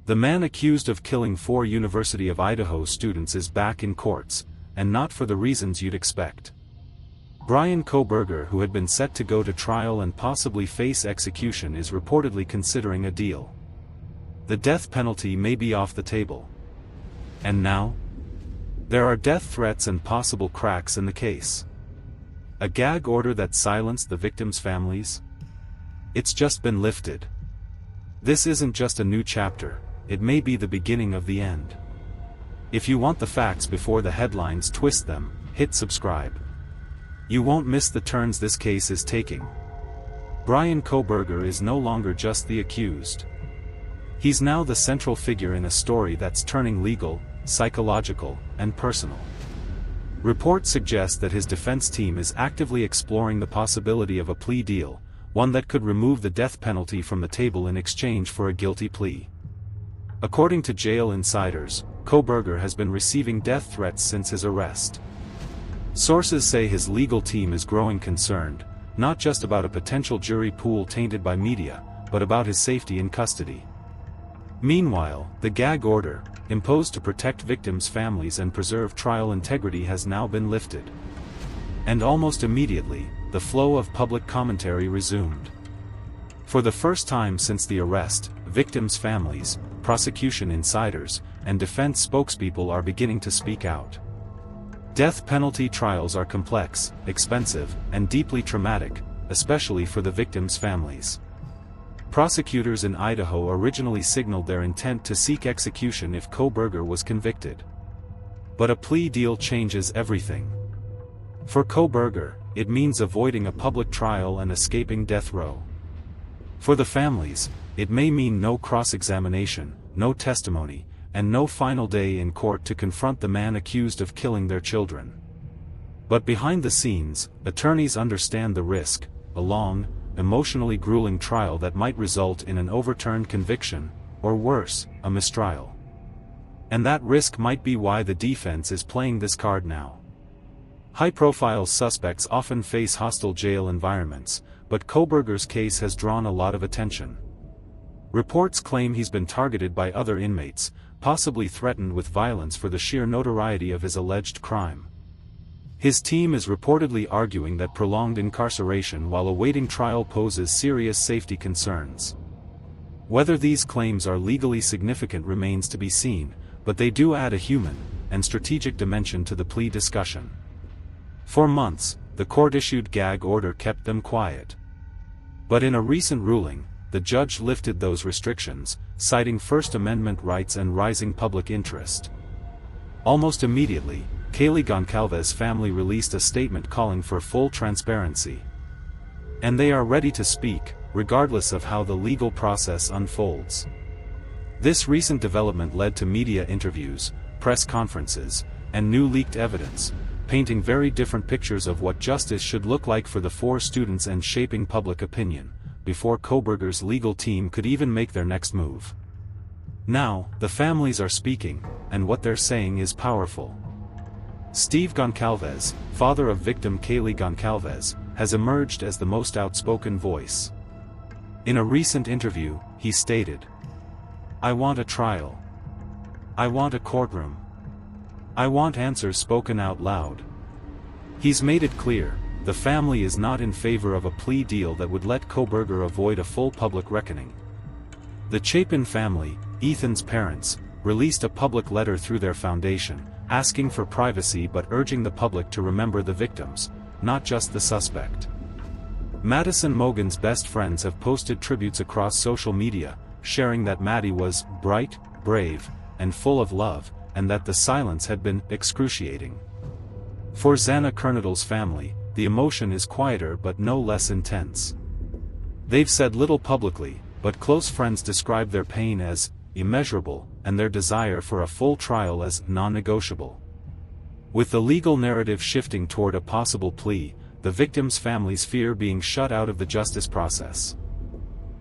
The man accused of killing 4 University of Idaho students is back in courts, and not for the reasons you'd expect. Bryan Kohberger, who had been set to go to trial and possibly face execution, is reportedly considering a deal. The death penalty may be off the table. And now? There are death threats and possible cracks in the case. A gag order that silenced the victims' families? It's just been lifted. This isn't just a new chapter, it may be the beginning of the end. If you want the facts before the headlines twist them, hit subscribe. You won't miss the turns this case is taking. Bryan Kohberger is no longer just the accused. He's now the central figure in a story that's turning legal, psychological, and personal. Reports suggest that his defense team is actively exploring the possibility of a plea deal, one that could remove the death penalty from the table in exchange for a guilty plea. According to jail insiders, Kohberger has been receiving death threats since his arrest. Sources say his legal team is growing concerned, not just about a potential jury pool tainted by media, but about his safety in custody. Meanwhile, the gag order, imposed to protect victims' families and preserve trial integrity, has now been lifted. And almost immediately, the flow of public commentary resumed. For the first time since the arrest, victims' families, prosecution insiders, and defense spokespeople are beginning to speak out. Death penalty trials are complex, expensive, and deeply traumatic, especially for the victims' families. Prosecutors in Idaho originally signaled their intent to seek execution if Kohberger was convicted. But a plea deal changes everything. For Kohberger, it means avoiding a public trial and escaping death row. For the families, it may mean no cross-examination, no testimony, and no final day in court to confront the man accused of killing their children. But behind the scenes, attorneys understand the risk: a long, emotionally grueling trial that might result in an overturned conviction, or worse, a mistrial. And that risk might be why the defense is playing this card now. High-profile suspects often face hostile jail environments, but Kohberger's case has drawn a lot of attention. Reports claim he's been targeted by other inmates, possibly threatened with violence for the sheer notoriety of his alleged crime. His team is reportedly arguing that prolonged incarceration while awaiting trial poses serious safety concerns. Whether these claims are legally significant remains to be seen, but they do add a human and strategic dimension to the plea discussion. For months, the court-issued gag order kept them quiet. But in a recent ruling, the judge lifted those restrictions, citing First Amendment rights and rising public interest. Almost immediately, Goncalves' family released a statement calling for full transparency. And they are ready to speak, regardless of how the legal process unfolds. This recent development led to media interviews, press conferences, and new leaked evidence, painting very different pictures of what justice should look like for the 4 students and shaping public opinion, before Kohberger's legal team could even make their next move. Now, the families are speaking, and what they're saying is powerful. Steve Goncalves, father of victim Kaylee Goncalves, has emerged as the most outspoken voice. In a recent interview, he stated, "I want a trial. I want a courtroom. I want answers spoken out loud." He's made it clear, the family is not in favor of a plea deal that would let Kohberger avoid a full public reckoning. The Chapin family, Ethan's parents, released a public letter through their foundation, asking for privacy but urging the public to remember the victims, not just the suspect. Madison Mogen's best friends have posted tributes across social media, sharing that Maddie was bright, brave, and full of love, and that the silence had been excruciating. For Xana Kernodle's family, the emotion is quieter but no less intense. They've said little publicly, but close friends describe their pain as immeasurable, and their desire for a full trial as non-negotiable. With the legal narrative shifting toward a possible plea, the victims' families fear being shut out of the justice process.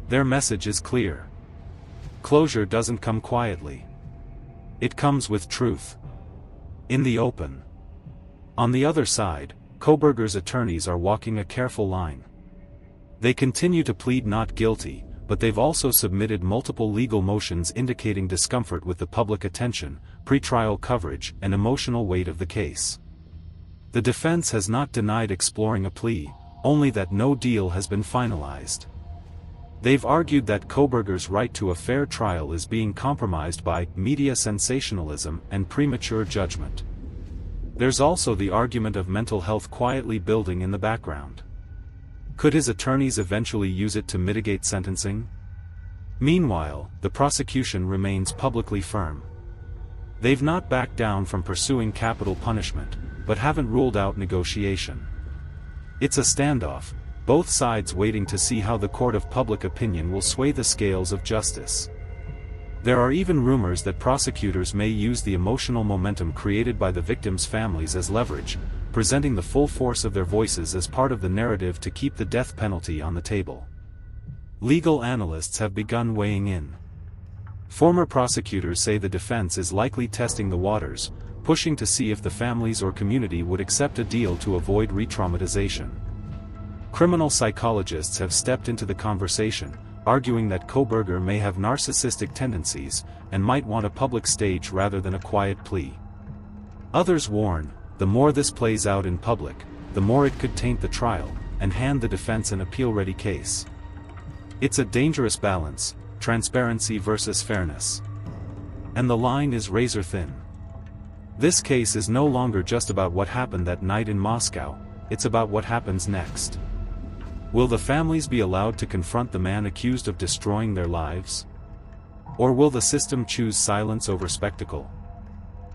Their message is clear. Closure doesn't come quietly. It comes with truth. In the open. On the other side, Kohberger's attorneys are walking a careful line. They continue to plead not guilty, but they've also submitted multiple legal motions indicating discomfort with the public attention, pretrial coverage, and emotional weight of the case. The defense has not denied exploring a plea, only that no deal has been finalized. They've argued that Kohberger's right to a fair trial is being compromised by media sensationalism and premature judgment. There's also the argument of mental health quietly building in the background. Could his attorneys eventually use it to mitigate sentencing? Meanwhile, the prosecution remains publicly firm. They've not backed down from pursuing capital punishment, but haven't ruled out negotiation. It's a standoff, both sides waiting to see how the court of public opinion will sway the scales of justice. There are even rumors that prosecutors may use the emotional momentum created by the victims' families as leverage, presenting the full force of their voices as part of the narrative to keep the death penalty on the table. Legal analysts have begun weighing in. Former prosecutors say the defense is likely testing the waters, pushing to see if the families or community would accept a deal to avoid re-traumatization. Criminal psychologists have stepped into the conversation, arguing that Kohberger may have narcissistic tendencies, and might want a public stage rather than a quiet plea. Others warn, the more this plays out in public, the more it could taint the trial, and hand the defense an appeal-ready case. It's a dangerous balance, transparency versus fairness. And the line is razor-thin. This case is no longer just about what happened that night in Moscow, it's about what happens next. Will the families be allowed to confront the man accused of destroying their lives? Or will the system choose silence over spectacle?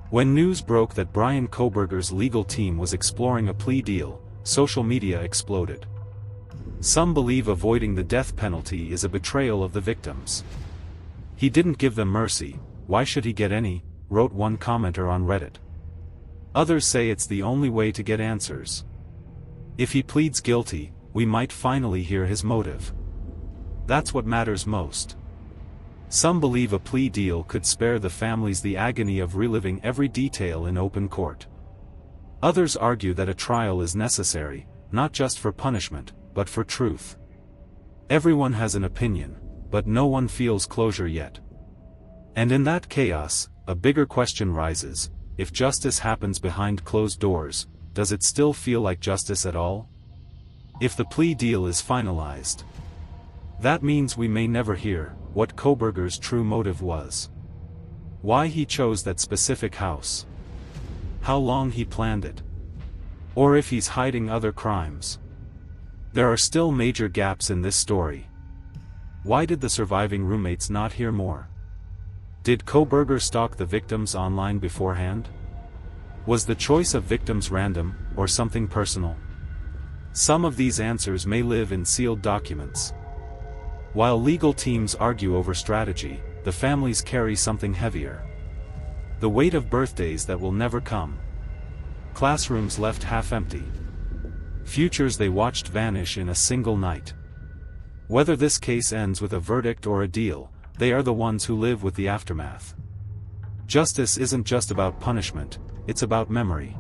When news broke that Bryan Kohberger's legal team was exploring a plea deal, social media exploded. Some believe avoiding the death penalty is a betrayal of the victims. "He didn't give them mercy, why should he get any?" wrote one commenter on Reddit. Others say it's the only way to get answers. If he pleads guilty, we might finally hear his motive. That's what matters most. Some believe a plea deal could spare the families the agony of reliving every detail in open court. Others argue that a trial is necessary, not just for punishment, but for truth. Everyone has an opinion, but no one feels closure yet. And in that chaos, a bigger question rises: if justice happens behind closed doors, does it still feel like justice at all? If the plea deal is finalized, that means we may never hear what Kohberger's true motive was. Why he chose that specific house. How long he planned it. Or if he's hiding other crimes. There are still major gaps in this story. Why did the surviving roommates not hear more? Did Kohberger stalk the victims online beforehand? Was the choice of victims random, or something personal? Some of these answers may live in sealed documents. While legal teams argue over strategy, the families carry something heavier. The weight of birthdays that will never come. Classrooms left half empty. Futures they watched vanish in a single night. Whether this case ends with a verdict or a deal, they are the ones who live with the aftermath. Justice isn't just about punishment, it's about memory.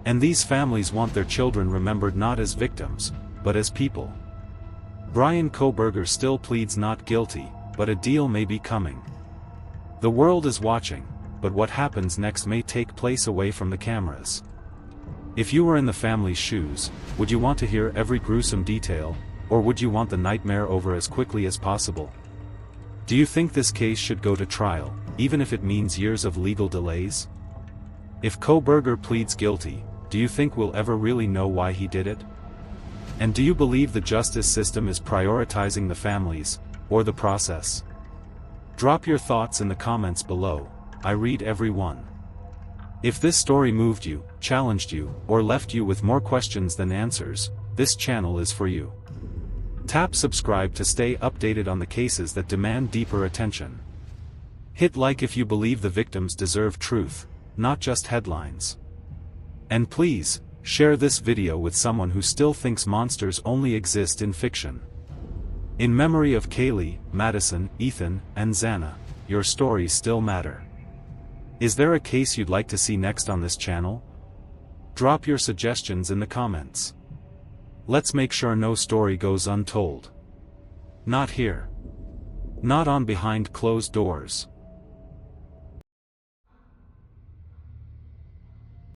And these families want their children remembered not as victims, but as people. Bryan Kohberger still pleads not guilty, but a deal may be coming. The world is watching, but what happens next may take place away from the cameras. If you were in the family's shoes, would you want to hear every gruesome detail, or would you want the nightmare over as quickly as possible? Do you think this case should go to trial, even if it means years of legal delays? If Kohberger pleads guilty, do you think we'll ever really know why he did it? And do you believe the justice system is prioritizing the families, or the process? Drop your thoughts in the comments below, I read every one. If this story moved you, challenged you, or left you with more questions than answers, this channel is for you. Tap subscribe to stay updated on the cases that demand deeper attention. Hit like if you believe the victims deserve truth, not just headlines. And please, share this video with someone who still thinks monsters only exist in fiction. In memory of Kaylee, Madison, Ethan, and Xana, your stories still matter. Is there a case you'd like to see next on this channel? Drop your suggestions in the comments. Let's make sure no story goes untold. Not here. Not on behind closed doors.